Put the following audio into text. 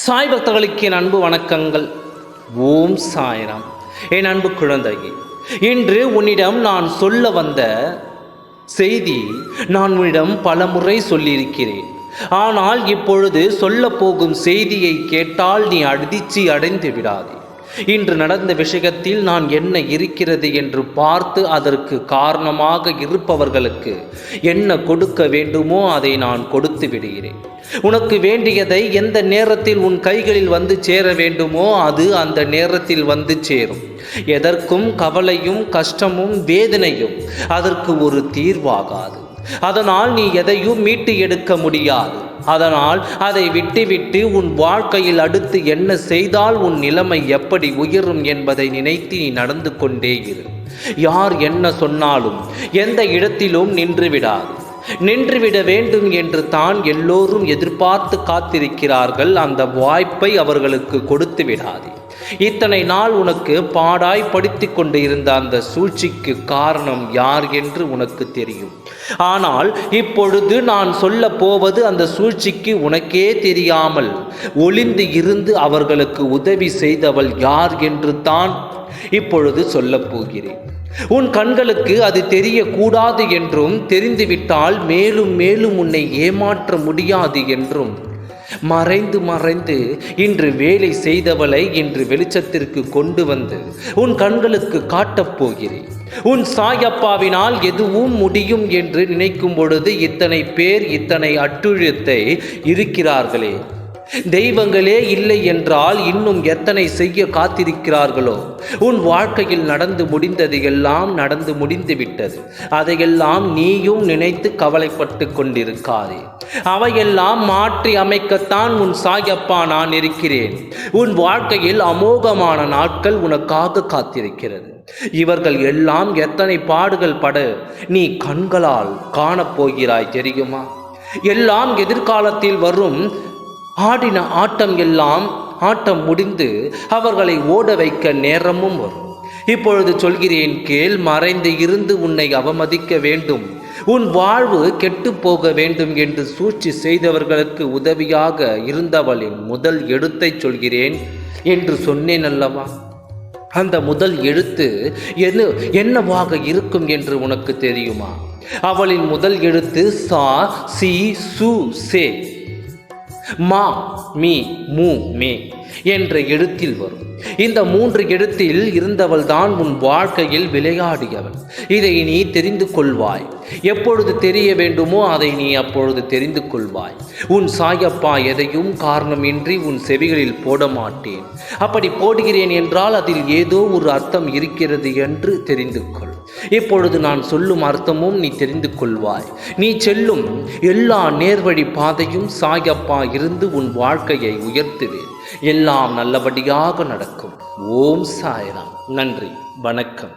சாய் பக்தர்களுக்கு என் அன்பு வணக்கங்கள். ஓம் சாய்ராம். என் அன்பு குழந்தையே, இன்று உன்னிடம் நான் சொல்ல வந்த செய்தி நான் உன்னிடம் பல முறை சொல்லியிருக்கிறேன். ஆனால் இப்பொழுது சொல்ல போகும் செய்தியை கேட்டால் நீ அதிர்ச்சி அடைந்து விடாதே. இன்று நடந்த விஷயத்தில் நான் என்ன இருக்கிறது என்று பார்த்து அதற்கு காரணமாக இருப்பவர்களுக்கு என்ன கொடுக்க வேண்டுமோ அதை நான் கொடுத்து விடுகிறேன். உனக்கு வேண்டியதை எந்த நேரத்தில் உன் கைகளில் வந்து சேர வேண்டுமோ அது அந்த நேரத்தில் வந்து சேரும். எதற்கும் கவலையும் கஷ்டமும் வேதனையும் அதற்கு ஒரு தீர்வாகாது. அதனால் நீ எதையும் மீட்டு எடுக்க முடியாது. அதனால் அதை விட்டுவிட்டு உன் வாழ்க்கையில் அடுத்து என்ன செய்தால் உன் நிலைமை எப்படி உயரும் என்பதை நினைத்து நீ நடந்து கொண்டே இரு. யார் என்ன சொன்னாலும் எந்த இடத்திலும் நின்றுவிடாது. நின்றுவிட வேண்டும் என்று தான் எல்லோரும் எதிர்பார்த்து காத்திருக்கிறார்கள். அந்த வாய்ப்பை அவர்களுக்கு கொடுத்து விடாதே. இத்தனை நாள் உனக்கு பாடாய் படித்து கொண்டு இருந்த அந்த சூழ்ச்சிக்கு காரணம் யார் என்று உனக்கு தெரியும். ஆனால் இப்பொழுது நான் சொல்ல போவது அந்த சூழ்ச்சிக்கு உனக்கே தெரியாமல் ஒளிந்து இருந்து அவர்களுக்கு உதவி செய்தவள் யார் என்று தான் இப்பொழுது சொல்லப் போகிறேன். உன் கண்களுக்கு அது தெரியக்கூடாது என்றும், தெரிந்துவிட்டால் மேலும் மேலும் உன்னை ஏமாற்ற முடியாது என்றும் மறைந்து இன்று வேலை செய்தவளை இன்று வெளிச்சத்திற்கு கொண்டு வந்து உன் கண்களுக்கு காட்டப் போகிறேன். உன் சாயப்பாவினால் எதுவும் முடியும் என்று நினைக்கும் பொழுது இத்தனை பேர் இத்தனை அட்டுழியத்தை இருக்கிறார்களே. தெய்வங்களே இல்லை என்றால் இன்னும் எத்தனை செய்ய காத்திருக்கிறார்களோ. உன் வாழ்க்கையில் நடந்து முடிந்தது எல்லாம் நடந்து முடிந்து விட்டது. அதையெல்லாம் நீயும் நினைத்து கவலைப்பட்டு கொண்டிருக்காதே. அவையெல்லாம் மாற்றி அமைக்கத்தான் உன் சாயப்பா நான் இருக்கிறேன். உன் வாழ்க்கையில் அமோகமான நாட்கள் உனக்காக காத்திருக்கிறது. இவர்கள் எல்லாம் எத்தனை பாடுகள் பட நீ கண்களால் காணப்போகிறாய் தெரியுமா? எல்லாம் எதிர்காலத்தில் வரும். ஆடின ஆட்டம் எல்லாம் ஆட்டம் முடிந்து அவர்களை ஓட வைக்க நேரமும் வரும். இப்பொழுது சொல்கிறேன் கேள். மறைந்து இருந்து உன்னை அவமதிக்க வேண்டும், உன் வாழ்வு கெட்டு போக வேண்டும் என்று சூழ்ச்சி செய்தவர்களுக்கு உதவியாக இருந்தவளின் முதல் எழுத்தை சொல்கிறேன் என்று சொன்னேன் அல்லவா? அந்த முதல் எழுத்து என்னவாக இருக்கும் என்று உனக்கு தெரியுமா? அவளின் முதல் எழுத்து சா, சி, சு, சே. மா, மீ, மூ, மே என்ற எழுத்தில் வரும். இந்த 3 எழுத்தில் இருந்தவள் தான் உன் வாழ்க்கையில் விளையாடியவள். இதை நீ தெரிந்து கொள்வாய். எப்பொழுது தெரிய வேண்டுமோ அதை நீ அப்பொழுது தெரிந்து கொள்வாய். உன் சாயப்பா எதையும் காரணமின்றி உன் செவிகளில் போட மாட்டேன். அப்படி போடுகிறேன் என்றால் அதில் ஏதோ ஒரு அர்த்தம் இருக்கிறது என்று தெரிந்து கொள். இப்பொழுது நான் சொல்லும் அர்த்தமும் நீ தெரிந்து கொள்வாய். நீ செல்லும் எல்லா நேர்வழி பாதையும் சாயப்பா இருந்து உன் வாழ்க்கையை உயர்த்துவேன். எல்லாம் நல்லபடியாக நடக்கும். ஓம் சாய்ராம். நன்றி, வணக்கம்.